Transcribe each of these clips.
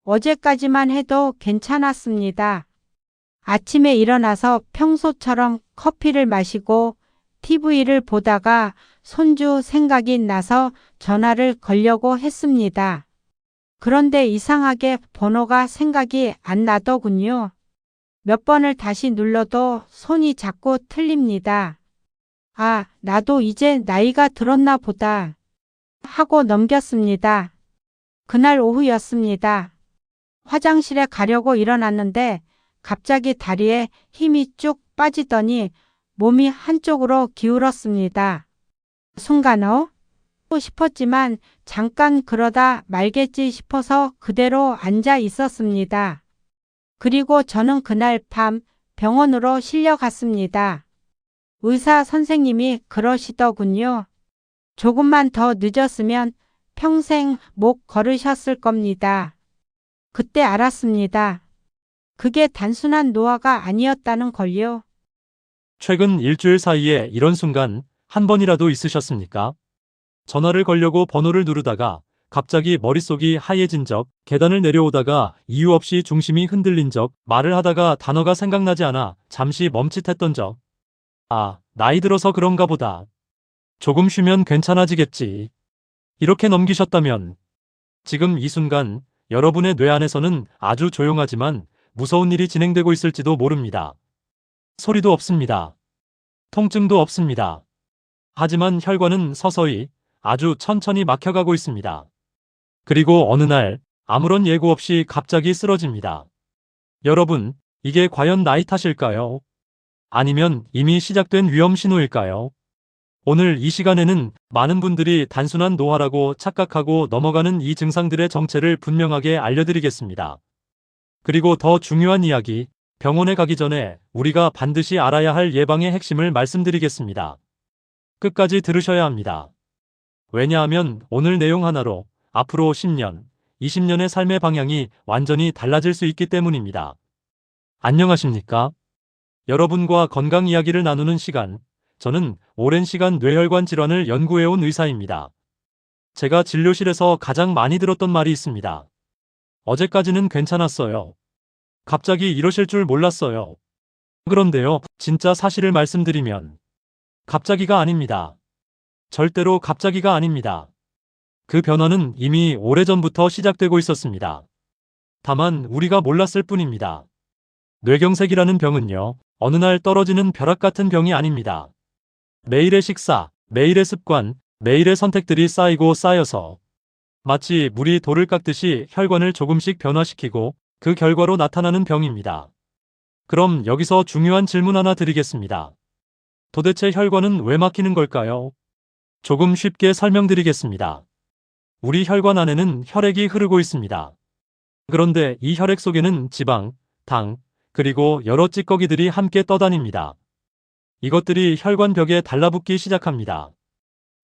어제까지만 해도 괜찮았습니다. 아침에 일어나서 평소처럼 커피를 마시고 TV를 보다가 손주 생각이 나서 전화를 걸려고 했습니다. 그런데 이상하게 번호가 생각이 안 나더군요. 몇 번을 다시 눌러도 손이 자꾸 틀립니다. 아, 나도 이제 나이가 들었나 보다 하고 넘겼습니다. 그날 오후였습니다. 화장실에 가려고 일어났는데 갑자기 다리에 힘이 쭉 빠지더니 몸이 한쪽으로 기울었습니다. 순간 하고 싶었지만 잠깐 그러다 말겠지 싶어서 그대로 앉아 있었습니다. 그리고 저는 그날 밤 병원으로 실려갔습니다. 의사 선생님이 그러시더군요. 조금만 더 늦었으면 평생 못 걸으셨을 겁니다. 그때 알았습니다. 그게 단순한 노화가 아니었다는 걸요. 최근 일주일 사이에 이런 순간 한 번이라도 있으셨습니까? 전화를 걸려고 번호를 누르다가 갑자기 머릿속이 하얘진 적, 계단을 내려오다가 이유 없이 중심이 흔들린 적, 말을 하다가 단어가 생각나지 않아 잠시 멈칫했던 적. 아, 나이 들어서 그런가 보다. 조금 쉬면 괜찮아지겠지. 이렇게 넘기셨다면 지금 이 순간 여러분의 뇌 안에서는 아주 조용하지만 무서운 일이 진행되고 있을지도 모릅니다. 소리도 없습니다. 통증도 없습니다. 하지만 혈관은 서서히 아주 천천히 막혀가고 있습니다. 그리고 어느 날 아무런 예고 없이 갑자기 쓰러집니다. 여러분, 이게 과연 나이 탓일까요? 아니면 이미 시작된 위험 신호일까요? 오늘 이 시간에는 많은 분들이 단순한 노화라고 착각하고 넘어가는 이 증상들의 정체를 분명하게 알려드리겠습니다. 그리고 더 중요한 이야기, 병원에 가기 전에 우리가 반드시 알아야 할 예방의 핵심을 말씀드리겠습니다. 끝까지 들으셔야 합니다. 왜냐하면 오늘 내용 하나로 앞으로 10년, 20년의 삶의 방향이 완전히 달라질 수 있기 때문입니다. 안녕하십니까? 여러분과 건강 이야기를 나누는 시간, 저는 오랜 시간 뇌혈관 질환을 연구해온 의사입니다. 제가 진료실에서 가장 많이 들었던 말이 있습니다. 어제까지는 괜찮았어요. 갑자기 이러실 줄 몰랐어요. 그런데요, 진짜 사실을 말씀드리면 갑자기가 아닙니다. 절대로 갑자기가 아닙니다. 그 변화는 이미 오래전부터 시작되고 있었습니다. 다만 우리가 몰랐을 뿐입니다. 뇌경색이라는 병은요, 어느 날 떨어지는 벼락 같은 병이 아닙니다. 매일의 식사, 매일의 습관, 매일의 선택들이 쌓이고 쌓여서 마치 물이 돌을 깎듯이 혈관을 조금씩 변화시키고 그 결과로 나타나는 병입니다. 그럼 여기서 중요한 질문 하나 드리겠습니다. 도대체 혈관은 왜 막히는 걸까요? 조금 쉽게 설명드리겠습니다. 우리 혈관 안에는 혈액이 흐르고 있습니다. 그런데 이 혈액 속에는 지방, 당, 그리고 여러 찌꺼기들이 함께 떠다닙니다. 이것들이 혈관 벽에 달라붙기 시작합니다.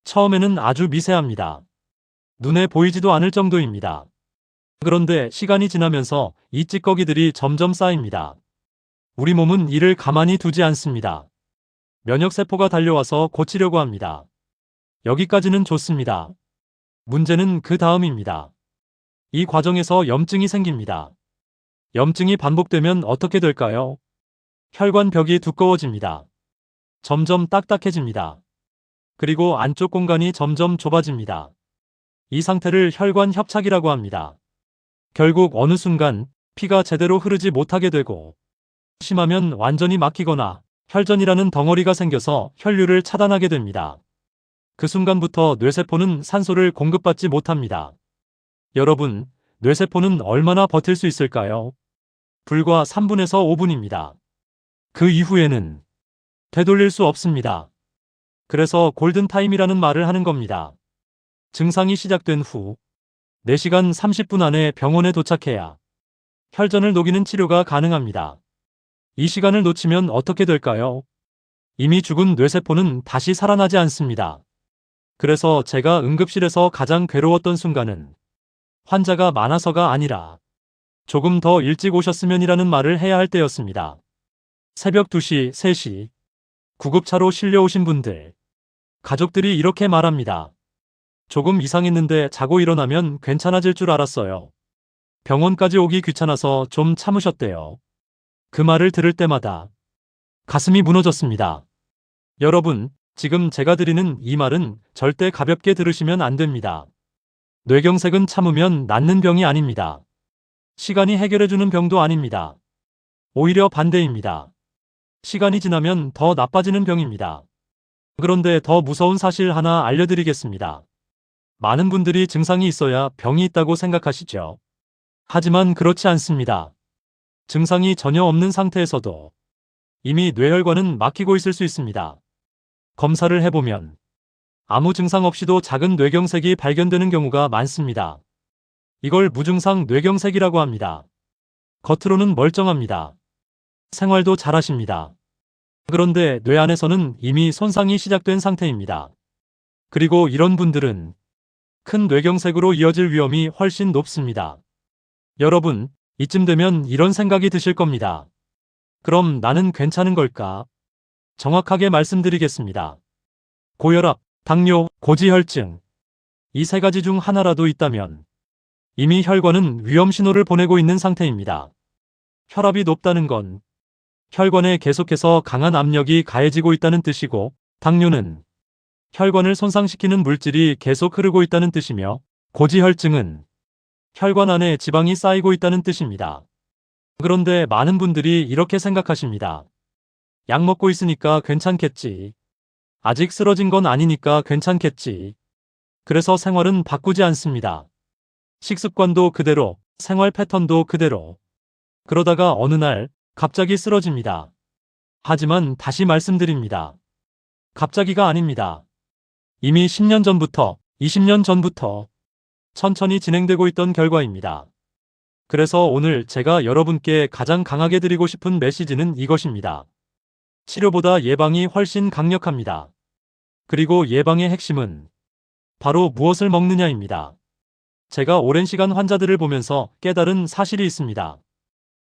처음에는 아주 미세합니다. 눈에 보이지도 않을 정도입니다. 그런데 시간이 지나면서 이 찌꺼기들이 점점 쌓입니다. 우리 몸은 이를 가만히 두지 않습니다. 면역세포가 달려와서 고치려고 합니다. 여기까지는 좋습니다. 문제는 그 다음입니다. 이 과정에서 염증이 생깁니다. 염증이 반복되면 어떻게 될까요? 혈관 벽이 두꺼워집니다. 점점 딱딱해집니다. 그리고 안쪽 공간이 점점 좁아집니다. 이 상태를 혈관 협착이라고 합니다. 결국 어느 순간 피가 제대로 흐르지 못하게 되고 심하면 완전히 막히거나 혈전이라는 덩어리가 생겨서 혈류를 차단하게 됩니다. 그 순간부터 뇌세포는 산소를 공급받지 못합니다. 여러분, 뇌세포는 얼마나 버틸 수 있을까요? 불과 3분에서 5분입니다. 그 이후에는 되돌릴 수 없습니다. 그래서 골든타임이라는 말을 하는 겁니다. 증상이 시작된 후 4시간 30분 안에 병원에 도착해야 혈전을 녹이는 치료가 가능합니다. 이 시간을 놓치면 어떻게 될까요? 이미 죽은 뇌세포는 다시 살아나지 않습니다. 그래서 제가 응급실에서 가장 괴로웠던 순간은 환자가 많아서가 아니라 조금 더 일찍 오셨으면이라는 말을 해야 할 때였습니다. 새벽 2시, 3시, 구급차로 실려오신 분들, 가족들이 이렇게 말합니다. 조금 이상했는데 자고 일어나면 괜찮아질 줄 알았어요. 병원까지 오기 귀찮아서 좀 참으셨대요. 그 말을 들을 때마다 가슴이 무너졌습니다. 여러분, 지금 제가 드리는 이 말은 절대 가볍게 들으시면 안 됩니다. 뇌경색은 참으면 낫는 병이 아닙니다. 시간이 해결해주는 병도 아닙니다. 오히려 반대입니다. 시간이 지나면 더 나빠지는 병입니다. 그런데 더 무서운 사실 하나 알려드리겠습니다. 많은 분들이 증상이 있어야 병이 있다고 생각하시죠. 하지만 그렇지 않습니다. 증상이 전혀 없는 상태에서도 이미 뇌혈관은 막히고 있을 수 있습니다. 검사를 해보면 아무 증상 없이도 작은 뇌경색이 발견되는 경우가 많습니다. 이걸 무증상 뇌경색이라고 합니다. 겉으로는 멀쩡합니다. 생활도 잘하십니다. 그런데 뇌 안에서는 이미 손상이 시작된 상태입니다. 그리고 이런 분들은 큰 뇌경색으로 이어질 위험이 훨씬 높습니다. 여러분, 이쯤 되면 이런 생각이 드실 겁니다. 그럼 나는 괜찮은 걸까? 정확하게 말씀드리겠습니다. 고혈압, 당뇨, 고지혈증. 이 세 가지 중 하나라도 있다면 이미 혈관은 위험 신호를 보내고 있는 상태입니다. 혈압이 높다는 건 혈관에 계속해서 강한 압력이 가해지고 있다는 뜻이고, 당뇨는 혈관을 손상시키는 물질이 계속 흐르고 있다는 뜻이며, 고지혈증은 혈관 안에 지방이 쌓이고 있다는 뜻입니다. 그런데 많은 분들이 이렇게 생각하십니다. 약 먹고 있으니까 괜찮겠지. 아직 쓰러진 건 아니니까 괜찮겠지. 그래서 생활은 바꾸지 않습니다. 식습관도 그대로, 생활 패턴도 그대로. 그러다가 어느 날 갑자기 쓰러집니다. 하지만 다시 말씀드립니다. 갑자기가 아닙니다. 이미 10년 전부터, 20년 전부터 천천히 진행되고 있던 결과입니다. 그래서 오늘 제가 여러분께 가장 강하게 드리고 싶은 메시지는 이것입니다. 치료보다 예방이 훨씬 강력합니다. 그리고 예방의 핵심은 바로 무엇을 먹느냐입니다. 제가 오랜 시간 환자들을 보면서 깨달은 사실이 있습니다.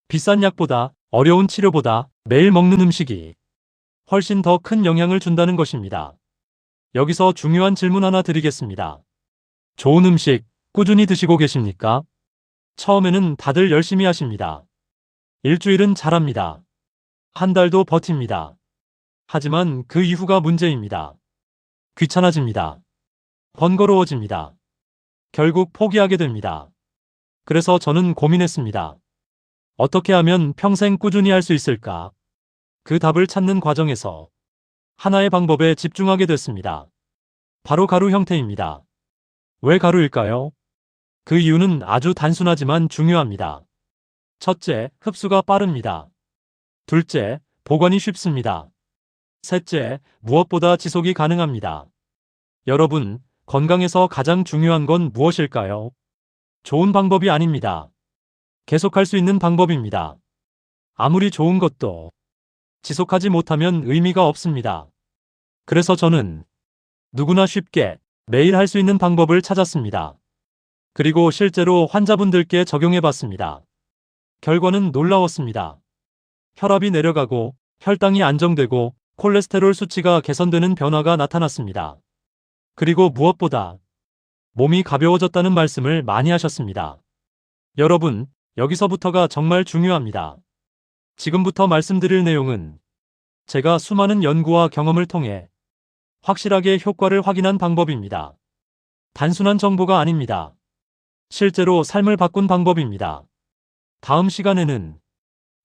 비싼 약보다, 어려운 치료보다 매일 먹는 음식이 훨씬 더 큰 영향을 준다는 것입니다. 여기서 중요한 질문 하나 드리겠습니다. 좋은 음식 꾸준히 드시고 계십니까? 처음에는 다들 열심히 하십니다. 일주일은 잘합니다. 한 달도 버팁니다. 하지만 그 이후가 문제입니다. 귀찮아집니다. 번거로워집니다. 결국 포기하게 됩니다. 그래서 저는 고민했습니다. 어떻게 하면 평생 꾸준히 할 수 있을까? 그 답을 찾는 과정에서 하나의 방법에 집중하게 됐습니다. 바로 가루 형태입니다. 왜 가루일까요? 그 이유는 아주 단순하지만 중요합니다. 첫째, 흡수가 빠릅니다. 둘째, 보관이 쉽습니다. 셋째, 무엇보다 지속이 가능합니다. 여러분, 건강에서 가장 중요한 건 무엇일까요? 좋은 방법이 아닙니다. 계속할 수 있는 방법입니다. 아무리 좋은 것도 지속하지 못하면 의미가 없습니다. 그래서 저는 누구나 쉽게 매일 할 수 있는 방법을 찾았습니다. 그리고 실제로 환자분들께 적용해 봤습니다. 결과는 놀라웠습니다. 혈압이 내려가고 혈당이 안정되고 콜레스테롤 수치가 개선되는 변화가 나타났습니다. 그리고 무엇보다 몸이 가벼워졌다는 말씀을 많이 하셨습니다. 여러분, 여기서부터가 정말 중요합니다. 지금부터 말씀드릴 내용은 제가 수많은 연구와 경험을 통해 확실하게 효과를 확인한 방법입니다. 단순한 정보가 아닙니다. 실제로 삶을 바꾼 방법입니다. 다음 시간에는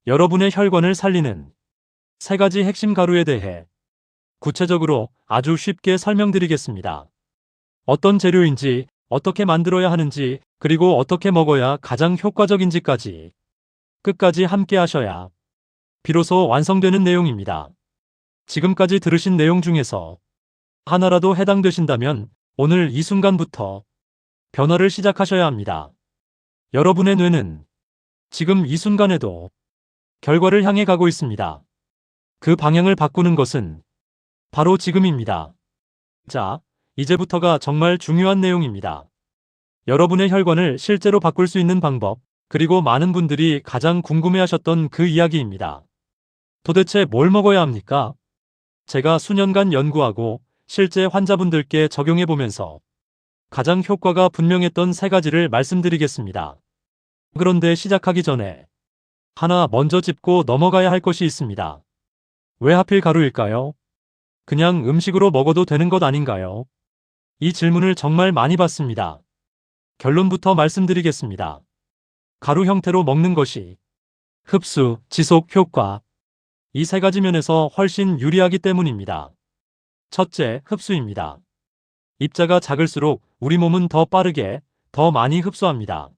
여러분의 혈관을 살리는 3가지 핵심 가루에 대해 구체적으로 아주 쉽게 설명드리겠습니다. 어떤 재료인지, 어떻게 만들어야 하는지, 그리고 어떻게 먹어야 가장 효과적인지까지 끝까지 함께 하셔야 비로소 완성되는 내용입니다. 지금까지 들으신 내용 중에서 하나라도 해당되신다면 오늘 이 순간부터 변화를 시작하셔야 합니다. 여러분의 뇌는 지금 이 순간에도 결과를 향해 가고 있습니다. 그 방향을 바꾸는 것은 바로 지금입니다. 자, 이제부터가 정말 중요한 내용입니다. 여러분의 혈관을 실제로 바꿀 수 있는 방법, 그리고 많은 분들이 가장 궁금해하셨던 그 이야기입니다. 도대체 뭘 먹어야 합니까? 제가 수년간 연구하고 실제 환자분들께 적용해 보면서 가장 효과가 분명했던 3가지를 말씀드리겠습니다. 그런데 시작하기 전에 하나 먼저 짚고 넘어가야 할 것이 있습니다. 왜 하필 가루일까요? 그냥 음식으로 먹어도 되는 것 아닌가요? 이 질문을 정말 많이 받습니다. 결론부터 말씀드리겠습니다. 가루 형태로 먹는 것이 흡수, 지속, 효과, 이 세 가지 면에서 훨씬 유리하기 때문입니다. 첫째, 흡수입니다. 입자가 작을수록 우리 몸은 더 빠르게, 더 많이 흡수합니다.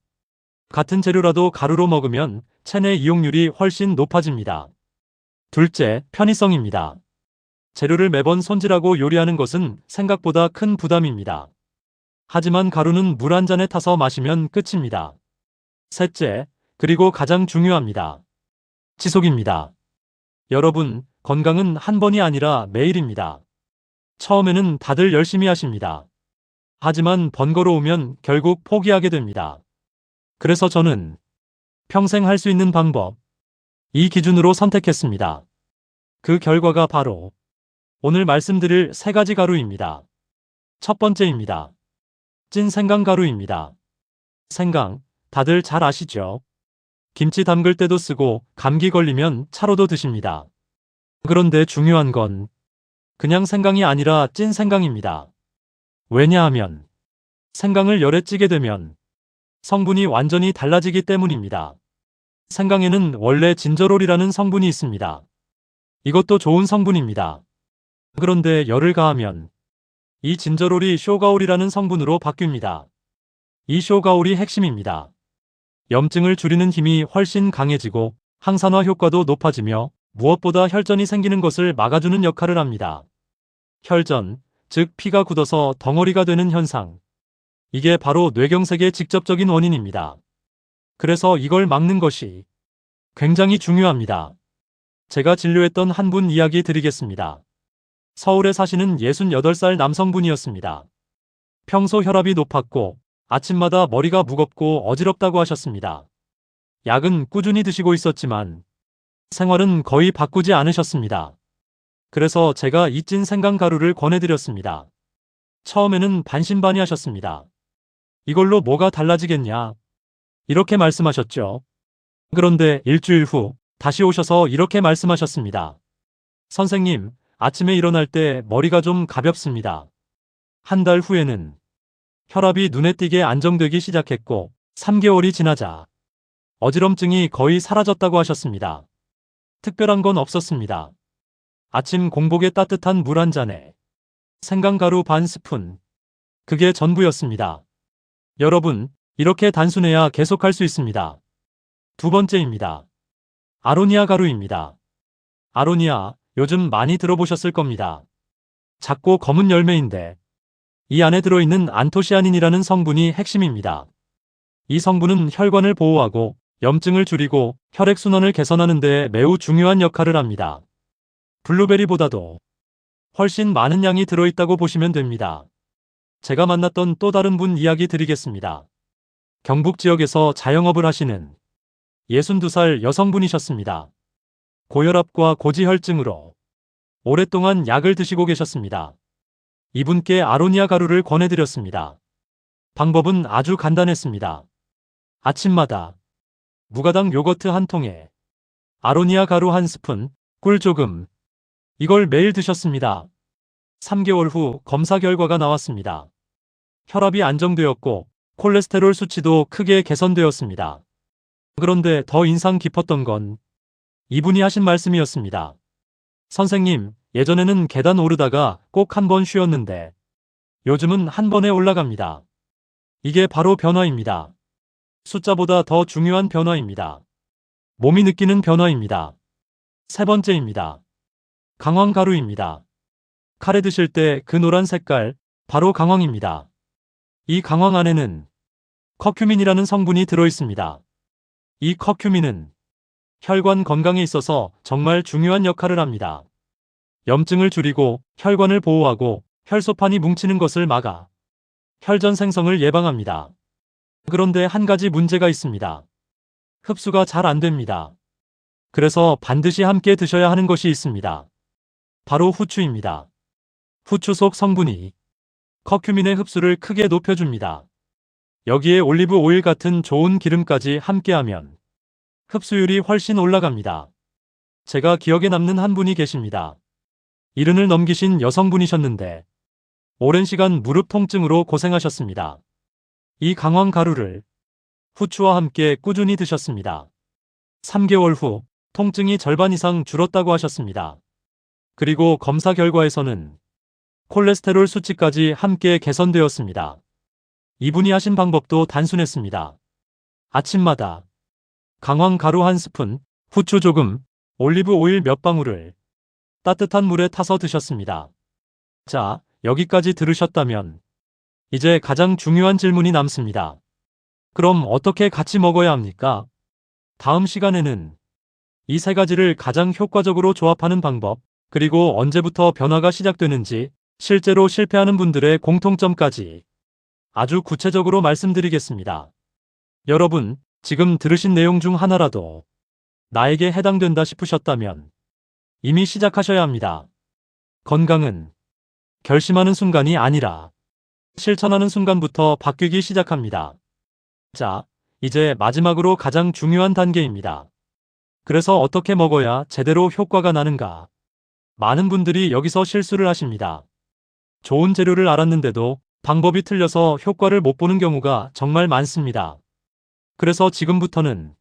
같은 재료라도 가루로 먹으면 체내 이용률이 훨씬 높아집니다. 둘째, 편의성입니다. 재료를 매번 손질하고 요리하는 것은 생각보다 큰 부담입니다. 하지만 가루는 물 한 잔에 타서 마시면 끝입니다. 셋째, 그리고 가장 중요합니다. 지속입니다. 여러분, 건강은 한 번이 아니라 매일입니다. 처음에는 다들 열심히 하십니다. 하지만 번거로우면 결국 포기하게 됩니다. 그래서 저는 평생 할 수 있는 방법, 이 기준으로 선택했습니다. 그 결과가 바로 오늘 말씀드릴 세 가지 가루입니다. 첫 번째입니다. 찐 생강 가루입니다. 생강, 다들 잘 아시죠? 김치 담글 때도 쓰고 감기 걸리면 차로도 드십니다. 그런데 중요한 건 그냥 생강이 아니라 찐 생강입니다. 왜냐하면 생강을 열에 찌게 되면 성분이 완전히 달라지기 때문입니다. 생강에는 원래 진저롤이라는 성분이 있습니다. 이것도 좋은 성분입니다. 그런데 열을 가하면 이 진저롤이 쇼가올이라는 성분으로 바뀝니다. 이 쇼가올이 핵심입니다. 염증을 줄이는 힘이 훨씬 강해지고 항산화 효과도 높아지며 무엇보다 혈전이 생기는 것을 막아주는 역할을 합니다. 혈전, 즉 피가 굳어서 덩어리가 되는 현상. 이게 바로 뇌경색의 직접적인 원인입니다. 그래서 이걸 막는 것이 굉장히 중요합니다. 제가 진료했던 한 분 이야기 드리겠습니다. 서울에 사시는 68살 남성분이었습니다. 평소 혈압이 높았고 아침마다 머리가 무겁고 어지럽다고 하셨습니다. 약은 꾸준히 드시고 있었지만 생활은 거의 바꾸지 않으셨습니다. 그래서 제가 이 찐 생강 가루를 권해드렸습니다. 처음에는 반신반의하셨습니다. 이걸로 뭐가 달라지겠냐? 이렇게 말씀하셨죠. 그런데 일주일 후 다시 오셔서 이렇게 말씀하셨습니다. 선생님, 아침에 일어날 때 머리가 좀 가볍습니다. 한 달 후에는 혈압이 눈에 띄게 안정되기 시작했고 3개월이 지나자 어지럼증이 거의 사라졌다고 하셨습니다. 특별한 건 없었습니다. 아침 공복에 따뜻한 물 한 잔에 생강가루 반 스푼. 그게 전부였습니다. 여러분, 이렇게 단순해야 계속할 수 있습니다. 두 번째입니다. 아로니아 가루입니다. 아로니아, 요즘 많이 들어보셨을 겁니다. 작고 검은 열매인데 이 안에 들어있는 안토시아닌이라는 성분이 핵심입니다. 이 성분은 혈관을 보호하고 염증을 줄이고 혈액순환을 개선하는 데 매우 중요한 역할을 합니다. 블루베리보다도 훨씬 많은 양이 들어있다고 보시면 됩니다. 제가 만났던 또 다른 분 이야기 드리겠습니다. 경북 지역에서 자영업을 하시는 62살 여성분이셨습니다. 고혈압과 고지혈증으로 오랫동안 약을 드시고 계셨습니다. 이분께 아로니아 가루를 권해드렸습니다. 방법은 아주 간단했습니다. 아침마다 무가당 요거트 한 통에 아로니아 가루 한 스푼, 꿀 조금, 이걸 매일 드셨습니다. 3개월 후 검사 결과가 나왔습니다. 혈압이 안정되었고 콜레스테롤 수치도 크게 개선되었습니다. 그런데 더 인상 깊었던 건 이분이 하신 말씀이었습니다. 선생님, 예전에는 계단 오르다가 꼭 한 번 쉬었는데 요즘은 한 번에 올라갑니다. 이게 바로 변화입니다. 숫자보다 더 중요한 변화입니다. 몸이 느끼는 변화입니다. 세 번째입니다. 강황가루입니다. 카레 드실 때 그 노란 색깔, 바로 강황입니다. 이 강황 안에는 커큐민이라는 성분이 들어있습니다. 이 커큐민은 혈관 건강에 있어서 정말 중요한 역할을 합니다. 염증을 줄이고 혈관을 보호하고 혈소판이 뭉치는 것을 막아 혈전 생성을 예방합니다. 그런데 한 가지 문제가 있습니다. 흡수가 잘 안 됩니다. 그래서 반드시 함께 드셔야 하는 것이 있습니다. 바로 후추입니다. 후추 속 성분이 커큐민의 흡수를 크게 높여줍니다. 여기에 올리브 오일 같은 좋은 기름까지 함께하면 흡수율이 훨씬 올라갑니다. 제가 기억에 남는 한 분이 계십니다. 이른을 넘기신 여성분이셨는데 오랜 시간 무릎 통증으로 고생하셨습니다. 이 강황 가루를 후추와 함께 꾸준히 드셨습니다. 3개월 후 통증이 절반 이상 줄었다고 하셨습니다. 그리고 검사 결과에서는 콜레스테롤 수치까지 함께 개선되었습니다. 이분이 하신 방법도 단순했습니다. 아침마다 강황 가루 한 스푼, 후추 조금, 올리브 오일 몇 방울을 따뜻한 물에 타서 드셨습니다. 자, 여기까지 들으셨다면 이제 가장 중요한 질문이 남습니다. 그럼 어떻게 같이 먹어야 합니까? 다음 시간에는 이 세 가지를 가장 효과적으로 조합하는 방법, 그리고 언제부터 변화가 시작되는지, 실제로 실패하는 분들의 공통점까지 아주 구체적으로 말씀드리겠습니다. 여러분, 지금 들으신 내용 중 하나라도 나에게 해당된다 싶으셨다면 이미 시작하셔야 합니다. 건강은 결심하는 순간이 아니라 실천하는 순간부터 바뀌기 시작합니다. 자, 이제 마지막으로 가장 중요한 단계입니다. 그래서 어떻게 먹어야 제대로 효과가 나는가? 많은 분들이 여기서 실수를 하십니다. 좋은 재료를 알았는데도 방법이 틀려서 효과를 못 보는 경우가 정말 많습니다. 그래서 지금부터는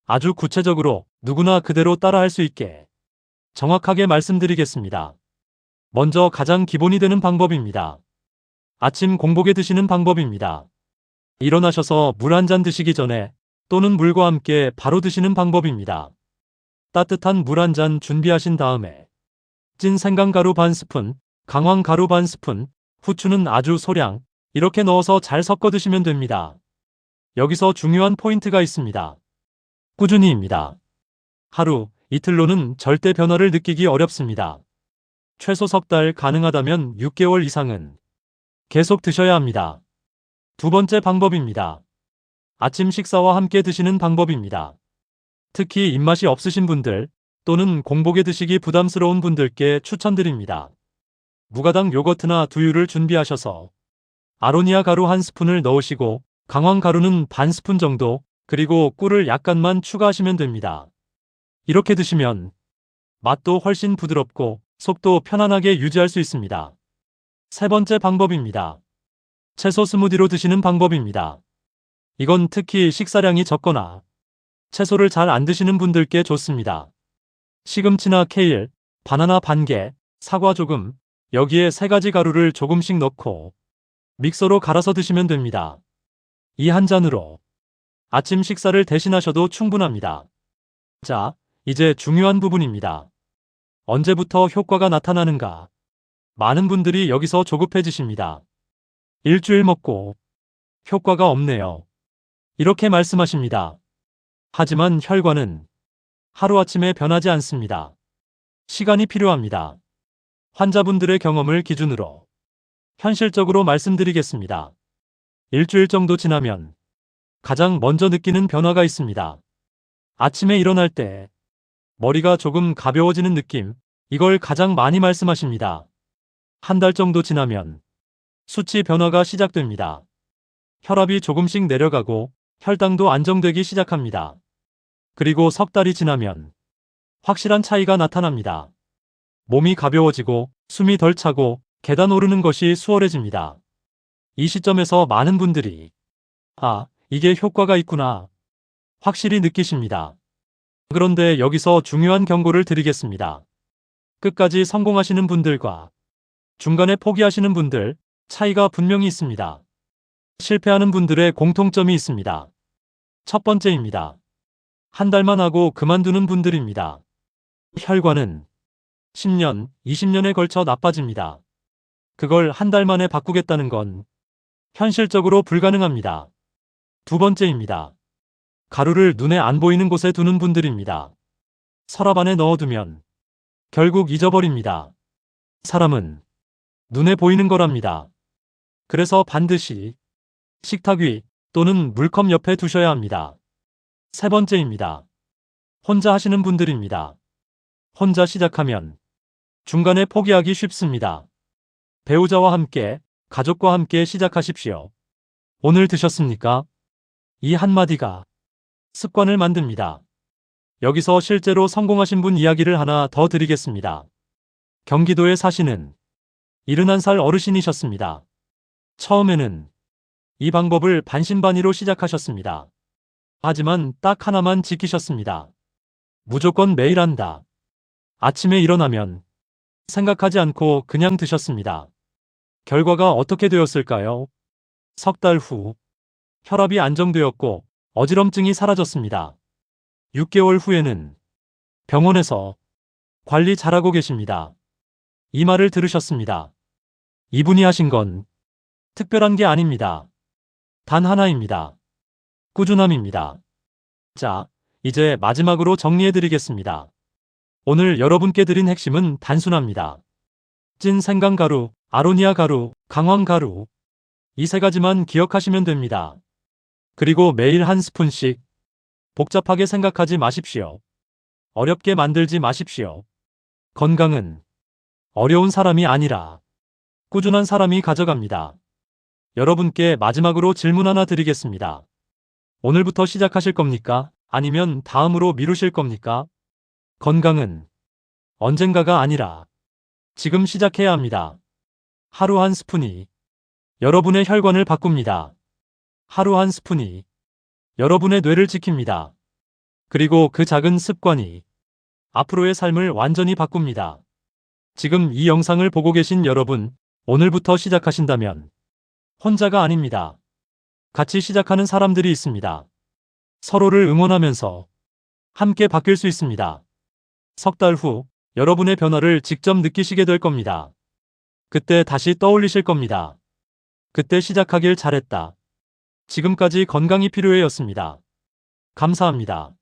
아주 구체적으로 누구나 그대로 따라할 수 있게 정확하게 말씀드리겠습니다. 먼저 가장 기본이 되는 방법입니다. 아침 공복에 드시는 방법입니다. 일어나셔서 물 한 잔 드시기 전에 또는 물과 함께 바로 드시는 방법입니다. 따뜻한 물 한 잔 준비하신 다음에 찐 생강가루 반 스푼, 강황가루 반 스푼, 후추는 아주 소량 이렇게 넣어서 잘 섞어 드시면 됩니다. 여기서 중요한 포인트가 있습니다. 꾸준히입니다. 하루, 이틀로는 절대 변화를 느끼기 어렵습니다. 최소 석 달, 가능하다면 6개월 이상은 계속 드셔야 합니다. 두 번째 방법입니다. 아침 식사와 함께 드시는 방법입니다. 특히 입맛이 없으신 분들 또는 공복에 드시기 부담스러운 분들께 추천드립니다. 무가당 요거트나 두유를 준비하셔서 아로니아 가루 한 스푼을 넣으시고 강황 가루는 반 스푼 정도, 그리고 꿀을 약간만 추가하시면 됩니다. 이렇게 드시면 맛도 훨씬 부드럽고 속도 편안하게 유지할 수 있습니다. 세 번째 방법입니다. 채소 스무디로 드시는 방법입니다. 이건 특히 식사량이 적거나 채소를 잘 안 드시는 분들께 좋습니다. 시금치나 케일, 바나나 반 개, 사과 조금, 여기에 세 가지 가루를 조금씩 넣고 믹서로 갈아서 드시면 됩니다. 이 한 잔으로 아침 식사를 대신하셔도 충분합니다. 자, 이제 중요한 부분입니다. 언제부터 효과가 나타나는가? 많은 분들이 여기서 조급해지십니다. 일주일 먹고 효과가 없네요. 이렇게 말씀하십니다. 하지만 혈관은 하루아침에 변하지 않습니다. 시간이 필요합니다. 환자분들의 경험을 기준으로 현실적으로 말씀드리겠습니다. 일주일 정도 지나면 가장 먼저 느끼는 변화가 있습니다. 아침에 일어날 때 머리가 조금 가벼워지는 느낌, 이걸 가장 많이 말씀하십니다. 한 달 정도 지나면 수치 변화가 시작됩니다. 혈압이 조금씩 내려가고 혈당도 안정되기 시작합니다. 그리고 석 달이 지나면 확실한 차이가 나타납니다. 몸이 가벼워지고 숨이 덜 차고 계단 오르는 것이 수월해집니다. 이 시점에서 많은 분들이 이게 효과가 있구나 확실히 느끼십니다. 그런데 여기서 중요한 경고를 드리겠습니다. 끝까지 성공하시는 분들과 중간에 포기하시는 분들 차이가 분명히 있습니다. 실패하는 분들의 공통점이 있습니다. 첫 번째입니다. 한 달만 하고 그만두는 분들입니다. 혈관은 10년, 20년에 걸쳐 나빠집니다. 그걸 한 달 만에 바꾸겠다는 건 현실적으로 불가능합니다. 두 번째입니다. 가루를 눈에 안 보이는 곳에 두는 분들입니다. 서랍 안에 넣어두면 결국 잊어버립니다. 사람은 눈에 보이는 거랍니다. 그래서 반드시 식탁 위 또는 물컵 옆에 두셔야 합니다. 세 번째입니다. 혼자 하시는 분들입니다. 혼자 시작하면 중간에 포기하기 쉽습니다. 배우자와 함께, 가족과 함께 시작하십시오. 오늘 드셨습니까? 이 한마디가 습관을 만듭니다. 여기서 실제로 성공하신 분 이야기를 하나 더 드리겠습니다. 경기도에 사시는 71살 어르신이셨습니다. 처음에는 이 방법을 반신반의로 시작하셨습니다. 하지만 딱 하나만 지키셨습니다. 무조건 매일 한다. 아침에 일어나면 생각하지 않고 그냥 드셨습니다. 결과가 어떻게 되었을까요? 석 달 후 혈압이 안정되었고 어지럼증이 사라졌습니다. 6개월 후에는 병원에서 관리 잘하고 계십니다. 이 말을 들으셨습니다. 이분이 하신 건 특별한 게 아닙니다. 단 하나입니다. 꾸준함입니다. 자, 이제 마지막으로 정리해드리겠습니다. 오늘 여러분께 드린 핵심은 단순합니다. 찐 생강가루, 아로니아 가루, 강황 가루. 이 세 가지만 기억하시면 됩니다. 그리고 매일 한 스푼씩. 복잡하게 생각하지 마십시오. 어렵게 만들지 마십시오. 건강은 어려운 사람이 아니라 꾸준한 사람이 가져갑니다. 여러분께 마지막으로 질문 하나 드리겠습니다. 오늘부터 시작하실 겁니까? 아니면 다음으로 미루실 겁니까? 건강은 언젠가가 아니라 지금 시작해야 합니다. 하루 한 스푼이 여러분의 혈관을 바꿉니다. 하루 한 스푼이 여러분의 뇌를 지킵니다. 그리고 그 작은 습관이 앞으로의 삶을 완전히 바꿉니다. 지금 이 영상을 보고 계신 여러분, 오늘부터 시작하신다면 혼자가 아닙니다. 같이 시작하는 사람들이 있습니다. 서로를 응원하면서 함께 바뀔 수 있습니다. 석 달 후 여러분의 변화를 직접 느끼시게 될 겁니다. 그때 다시 떠올리실 겁니다. 그때 시작하길 잘했다. 지금까지 건강이 필요해였습니다. 감사합니다.